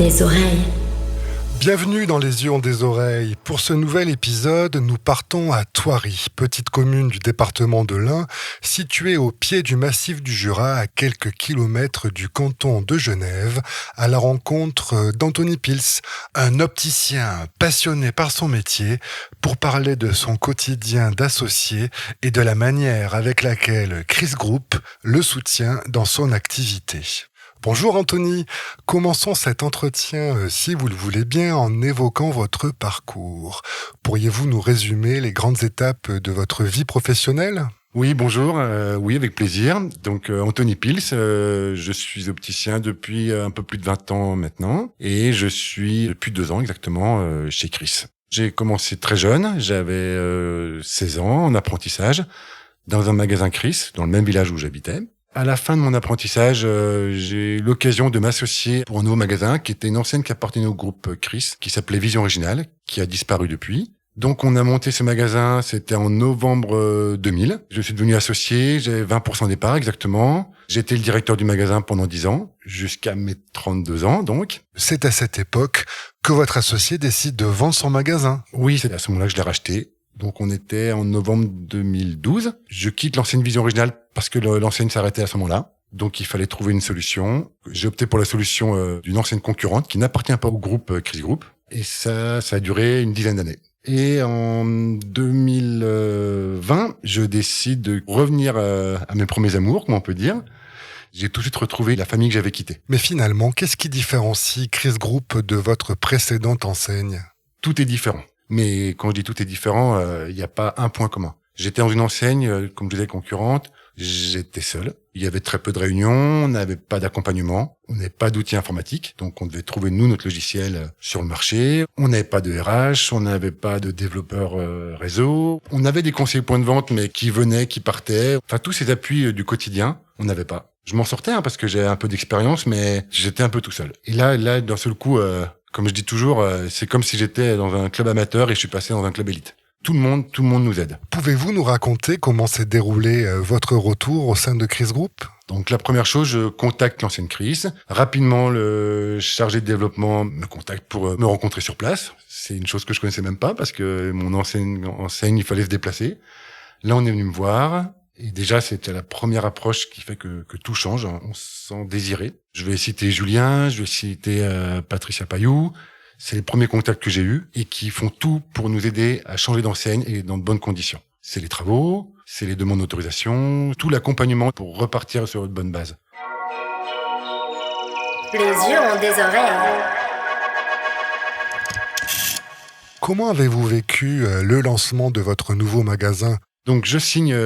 des oreilles. Bienvenue dans Les Yeux ont des oreilles. Pour ce nouvel épisode, nous partons à Thoiry, petite commune du département de l'Ain, située au pied du massif du Jura, à quelques kilomètres du canton de Genève, à la rencontre d'Anthony Pils, un opticien passionné par son métier, pour parler de son quotidien d'associé et de la manière avec laquelle Chris Group le soutient dans son activité. Bonjour Anthony, commençons cet entretien, si vous le voulez bien, en évoquant votre parcours. Pourriez-vous nous résumer les grandes étapes de votre vie professionnelle ? Oui, bonjour, oui, avec plaisir. Donc Anthony Pils, je suis opticien depuis un peu plus de 20 ans maintenant, et je suis depuis 2 ans exactement chez Chris. J'ai commencé très jeune, j'avais 16 ans en apprentissage, dans un magasin Chris, dans le même village où j'habitais. À la fin de mon apprentissage, j'ai eu l'occasion de m'associer pour un nouveau magasin qui était une enseigne qui appartenait au groupe Chris, qui s'appelait Vision Originale, qui a disparu depuis. Donc on a monté ce magasin, c'était en novembre 2000. Je suis devenu associé, j'avais 20% des parts exactement. J'étais le directeur du magasin pendant 10 ans, jusqu'à mes 32 ans donc. C'est à cette époque que votre associé décide de vendre son magasin. Oui, c'est à ce moment-là que je l'ai racheté. Donc on était en novembre 2012. Je quitte l'enseigne Vision Originale parce que l'enseigne s'arrêtait à ce moment-là. Donc il fallait trouver une solution. J'ai opté pour la solution d'une enseigne concurrente qui n'appartient pas au groupe Chris Group. Et ça a duré une dizaine d'années. Et en 2020, je décide de revenir à mes premiers amours, comme on peut dire. J'ai tout de suite retrouvé la famille que j'avais quittée. Mais finalement, qu'est-ce qui différencie Chris Group de votre précédente enseigne ? Tout est différent. Mais quand je dis tout est différent, il n'y a pas un point commun. J'étais dans une enseigne, comme je disais, concurrente. J'étais seul. Il y avait très peu de réunions. On n'avait pas d'accompagnement. On n'avait pas d'outils informatiques. Donc, on devait trouver, nous, notre logiciel sur le marché. On n'avait pas de RH. On n'avait pas de développeur réseau. On avait des conseillers points de vente, mais qui venaient, qui partaient. Enfin, tous ces appuis du quotidien, on n'avait pas. Je m'en sortais, parce que j'ai un peu d'expérience, mais j'étais un peu tout seul. Et là, d'un seul coup, comme je dis toujours, c'est comme si j'étais dans un club amateur et je suis passé dans un club élite. Tout le monde nous aide. Pouvez-vous nous raconter comment s'est déroulé votre retour au sein de Chris Group ? Donc la première chose, je contacte l'ancienne Chris. Rapidement, le chargé de développement me contacte pour me rencontrer sur place. C'est une chose que je connaissais même pas parce que mon enseigne, il fallait se déplacer. Là, on est venu me voir. Et déjà, c'était la première approche qui fait que tout change. On se sent désiré. Je vais citer Julien, je vais citer Patricia Payou. C'est les premiers contacts que j'ai eus et qui font tout pour nous aider à changer d'enseigne et dans de bonnes conditions. C'est les travaux, c'est les demandes d'autorisation, tout l'accompagnement pour repartir sur une bonne base. Les yeux ont des oreilles. Comment avez-vous vécu le lancement de votre nouveau magasin ? Donc je signe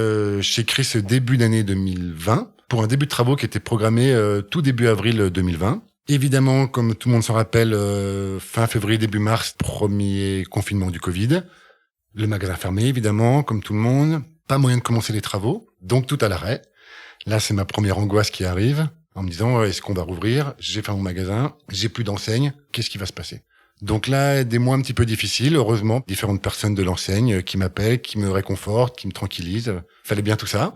chez Chris début d'année 2020 pour un début de travaux qui était programmé tout début avril 2020. Évidemment, comme tout le monde s'en rappelle, fin février, début mars, premier confinement du Covid. Le magasin fermé, évidemment, comme tout le monde. Pas moyen de commencer les travaux, donc tout à l'arrêt. Là, c'est ma première angoisse qui arrive en me disant est-ce qu'on va rouvrir ? J'ai fait mon magasin, j'ai plus d'enseigne, qu'est-ce qui va se passer ? Donc là, des mois un petit peu difficiles, heureusement, différentes personnes de l'enseigne qui m'appellent, qui me réconfortent, qui me tranquillisent. Fallait bien tout ça.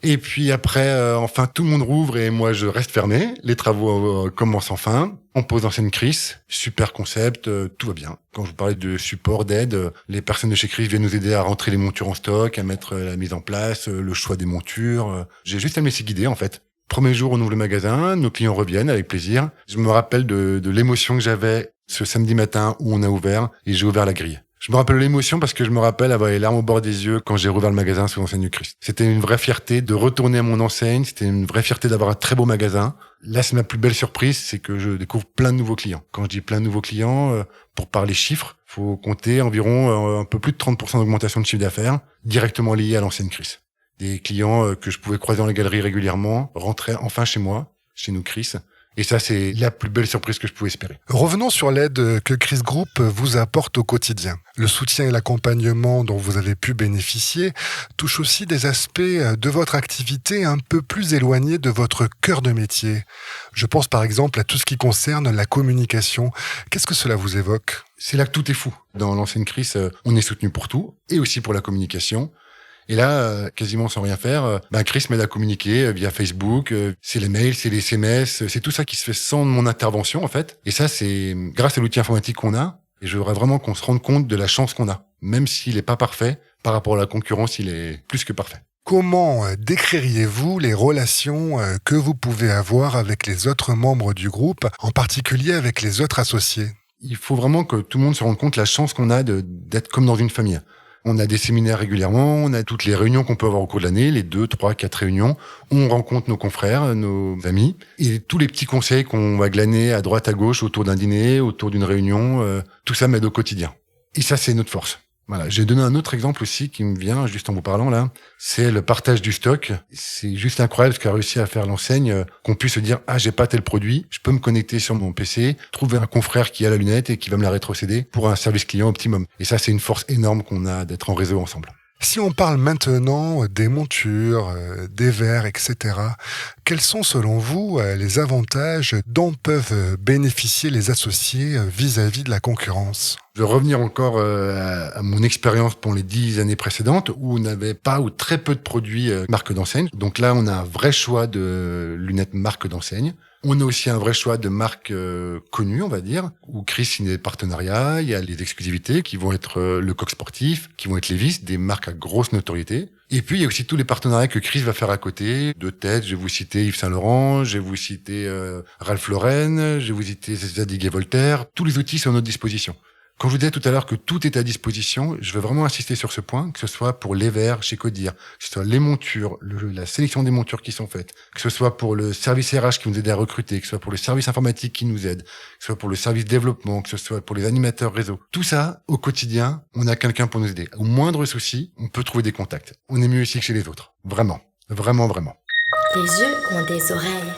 Et puis après, enfin, tout le monde rouvre et moi, je reste fermé. Les travaux commencent enfin. On pose l'enseigne Chris. Super concept, tout va bien. Quand je vous parlais de support, d'aide, les personnes de chez Chris viennent nous aider à rentrer les montures en stock, à mettre la mise en place, le choix des montures. J'ai juste à me laisser guider, en fait. Premier jour, on ouvre le magasin, nos clients reviennent avec plaisir. Je me rappelle de l'émotion que j'avais ce samedi matin où on a ouvert et j'ai ouvert la grille. Je me rappelle l'émotion parce que je me rappelle avoir les larmes au bord des yeux quand j'ai rouvert le magasin sous l'enseigne du Christ. C'était une vraie fierté de retourner à mon enseigne, c'était une vraie fierté d'avoir un très beau magasin. Là, c'est ma plus belle surprise, c'est que je découvre plein de nouveaux clients. Quand je dis plein de nouveaux clients, pour parler chiffres, faut compter environ un peu plus de 30% d'augmentation de chiffre d'affaires directement liés à l'enseigne Chris. Des clients que je pouvais croiser dans les galeries régulièrement rentraient enfin chez moi, chez nous Chris. Et ça, c'est la plus belle surprise que je pouvais espérer. Revenons sur l'aide que Chris Group vous apporte au quotidien. Le soutien et l'accompagnement dont vous avez pu bénéficier touchent aussi des aspects de votre activité un peu plus éloignés de votre cœur de métier. Je pense par exemple à tout ce qui concerne la communication. Qu'est-ce que cela vous évoque ? C'est là que tout est fou. Dans l'enseigne Chris, on est soutenu pour tout, et aussi pour la communication. Et là, quasiment sans rien faire, Chris m'aide à communiquer via Facebook, c'est les mails, c'est les SMS, c'est tout ça qui se fait sans mon intervention en fait. Et ça, c'est grâce à l'outil informatique qu'on a. Et je voudrais vraiment qu'on se rende compte de la chance qu'on a. Même s'il est pas parfait, par rapport à la concurrence, il est plus que parfait. Comment décririez-vous les relations que vous pouvez avoir avec les autres membres du groupe, en particulier avec les autres associés ? Il faut vraiment que tout le monde se rende compte de la chance qu'on a d'être comme dans une famille. On a des séminaires régulièrement, on a toutes les réunions qu'on peut avoir au cours de l'année, les 2, 3, 4 réunions. On rencontre nos confrères, nos amis, et tous les petits conseils qu'on va glaner à droite, à gauche, autour d'un dîner, autour d'une réunion, tout ça m'aide au quotidien. Et ça, c'est notre force. Voilà. J'ai donné un autre exemple aussi qui me vient juste en vous parlant là. C'est le partage du stock. C'est juste incroyable ce qu'a réussi à faire l'enseigne, qu'on puisse se dire, j'ai pas tel produit, je peux me connecter sur mon PC, trouver un confrère qui a la lunette et qui va me la rétrocéder pour un service client optimum. Et ça, c'est une force énorme qu'on a d'être en réseau ensemble. Si on parle maintenant des montures, des verres, etc., quels sont selon vous les avantages dont peuvent bénéficier les associés vis-à-vis de la concurrence ? Je vais revenir encore à mon expérience pour les 10 années précédentes où on n'avait pas ou très peu de produits marque d'enseigne. Donc là, on a un vrai choix de lunettes marque d'enseigne. On a aussi un vrai choix de marques connues, on va dire, où Chris signe des partenariats, il y a les exclusivités qui vont être le Coq Sportif, qui vont être Levi's, des marques à grosse notoriété. Et puis, il y a aussi tous les partenariats que Chris va faire à côté. De tête, je vais vous citer Yves Saint Laurent, je vais vous citer Ralph Lauren, je vais vous citer Zadig et Voltaire. Tous les outils sont à notre disposition. Quand je vous disais tout à l'heure que tout est à disposition, je veux vraiment insister sur ce point, que ce soit pour les verres chez Codir, que ce soit les montures, la sélection des montures qui sont faites, que ce soit pour le service RH qui nous aide à recruter, que ce soit pour le service informatique qui nous aide, que ce soit pour le service développement, que ce soit pour les animateurs réseau. Tout ça, au quotidien, on a quelqu'un pour nous aider. Au moindre souci, on peut trouver des contacts. On est mieux ici que chez les autres. Vraiment. Vraiment, vraiment. Les yeux ont des oreilles.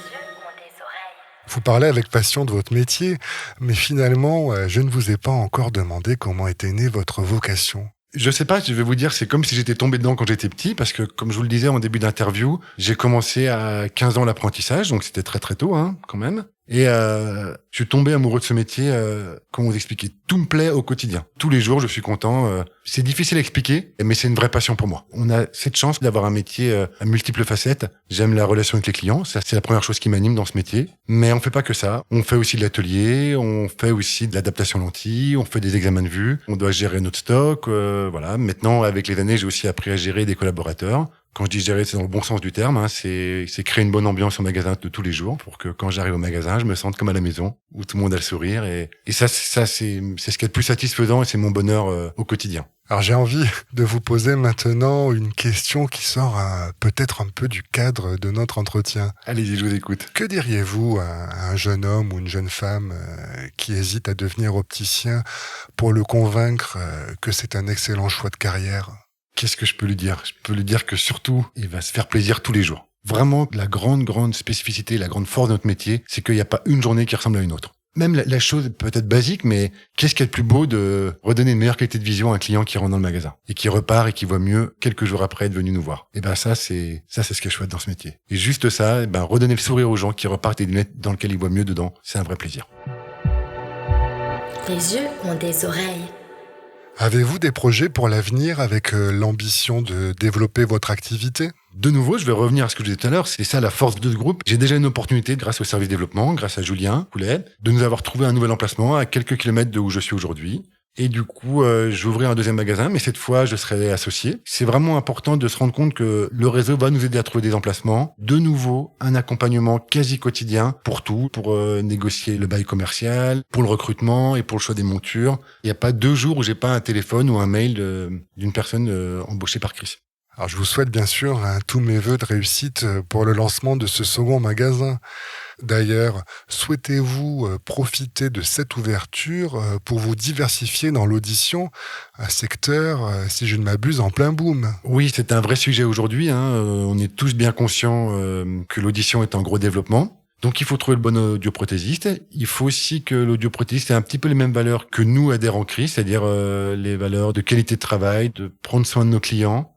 Vous parlez avec passion de votre métier, mais finalement, je ne vous ai pas encore demandé comment était née votre vocation. Je sais pas, je vais vous dire, c'est comme si j'étais tombé dedans quand j'étais petit, parce que, comme je vous le disais en début d'interview, j'ai commencé à 15 ans l'apprentissage, donc c'était très très tôt, quand même. Et je suis tombé amoureux de ce métier, comment vous expliquer ? Tout me plaît au quotidien. Tous les jours, je suis content. C'est difficile à expliquer, mais c'est une vraie passion pour moi. On a cette chance d'avoir un métier à multiples facettes. J'aime la relation avec les clients, ça c'est la première chose qui m'anime dans ce métier. Mais on fait pas que ça. On fait aussi de l'atelier, on fait aussi de l'adaptation lentilles, on fait des examens de vue, on doit gérer notre stock. Voilà. Maintenant, avec les années, j'ai aussi appris à gérer des collaborateurs. Quand je dis gérer, c'est dans le bon sens du terme. C'est créer une bonne ambiance au magasin de tous les jours pour que quand j'arrive au magasin, je me sente comme à la maison où tout le monde a le sourire. Et ça, c'est ce qui est le plus satisfaisant et c'est mon bonheur au quotidien. Alors j'ai envie de vous poser maintenant une question qui sort peut-être un peu du cadre de notre entretien. Allez-y, je vous écoute. Que diriez-vous à un jeune homme ou une jeune femme qui hésite à devenir opticien pour le convaincre que c'est un excellent choix de carrière ? Qu'est-ce que je peux lui dire ? Je peux lui dire que surtout, il va se faire plaisir tous les jours. Vraiment, la grande spécificité, la grande force de notre métier, c'est qu'il n'y a pas une journée qui ressemble à une autre. Même la chose peut-être basique, mais qu'est-ce qu'il y a de plus beau de redonner une meilleure qualité de vision à un client qui rentre dans le magasin et qui repart et qui voit mieux quelques jours après être venu nous voir. Et ça c'est ce qui est chouette dans ce métier. Et juste ça, redonner le sourire aux gens qui repartent et des lunettes dans lesquelles ils voient mieux dedans, c'est un vrai plaisir. Les yeux ont des oreilles. Avez-vous des projets pour l'avenir avec l'ambition de développer votre activité ? De nouveau, je vais revenir à ce que je disais tout à l'heure, c'est ça la force de ce groupe. J'ai déjà une opportunité, grâce au service développement, grâce à Julien Coulet, de nous avoir trouvé un nouvel emplacement à quelques kilomètres de où je suis aujourd'hui. Et du coup, je vais ouvrir un deuxième magasin, mais cette fois, je serai associé. C'est vraiment important de se rendre compte que le réseau va nous aider à trouver des emplacements. De nouveau, un accompagnement quasi quotidien pour tout, pour négocier le bail commercial, pour le recrutement et pour le choix des montures. Il n'y a pas 2 jours où j'ai pas un téléphone ou un mail d'une personne embauchée par Chris. Alors je vous souhaite bien sûr tous mes vœux de réussite pour le lancement de ce second magasin. D'ailleurs, souhaitez-vous profiter de cette ouverture pour vous diversifier dans l'audition, un secteur, si je ne m'abuse, en plein boom? Oui, c'est un vrai sujet aujourd'hui. On est tous bien conscients que l'audition est en gros développement. Donc il faut trouver le bon audioprothésiste. Il faut aussi que l'audioprothésiste ait un petit peu les mêmes valeurs que nous, adhérents Chris, c'est-à-dire les valeurs de qualité de travail, de prendre soin de nos clients.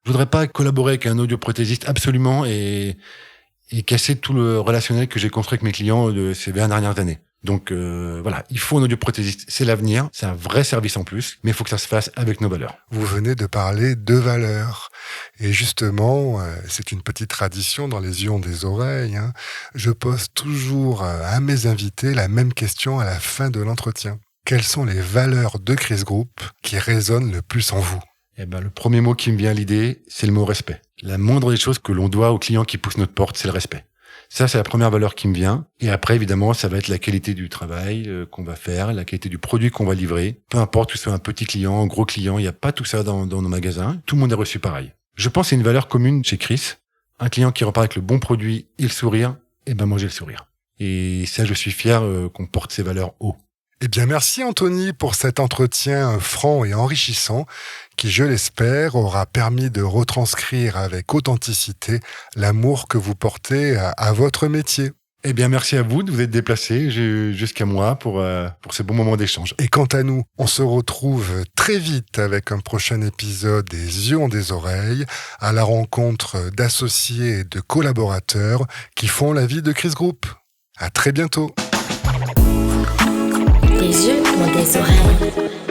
Je voudrais pas collaborer avec un audioprothésiste absolument et casser tout le relationnel que j'ai construit avec mes clients de ces 20 dernières années. Donc voilà, il faut un audioprothésiste, c'est l'avenir, c'est un vrai service en plus, mais il faut que ça se fasse avec nos valeurs. Vous venez de parler de valeurs. Et justement, c'est une petite tradition dans les yeux ont des oreilles, hein. Je pose toujours à mes invités la même question à la fin de l'entretien. Quelles sont les valeurs de Chris Group qui résonnent le plus en vous ? Le premier mot qui me vient à l'idée, c'est le mot respect. La moindre des choses que l'on doit aux clients qui poussent notre porte, c'est le respect. Ça, c'est la première valeur qui me vient. Et après, évidemment, ça va être la qualité du travail qu'on va faire, la qualité du produit qu'on va livrer. Peu importe que ce soit un petit client, un gros client, il n'y a pas tout ça dans nos magasins. Tout le monde est reçu pareil. Je pense que c'est une valeur commune chez Chris. Un client qui repart avec le bon produit et le sourire, moi j'ai le sourire. Et ça, je suis fier qu'on porte ces valeurs haut. Eh bien, merci Anthony pour cet entretien franc et enrichissant qui, je l'espère, aura permis de retranscrire avec authenticité l'amour que vous portez à votre métier. Eh bien, merci à vous de vous être déplacés jusqu'à moi pour ce bon moment d'échange. Et quant à nous, on se retrouve très vite avec un prochain épisode des yeux ont des oreilles, à la rencontre d'associés et de collaborateurs qui font la vie de Chris Group. À très bientôt. Les yeux ont des oreilles.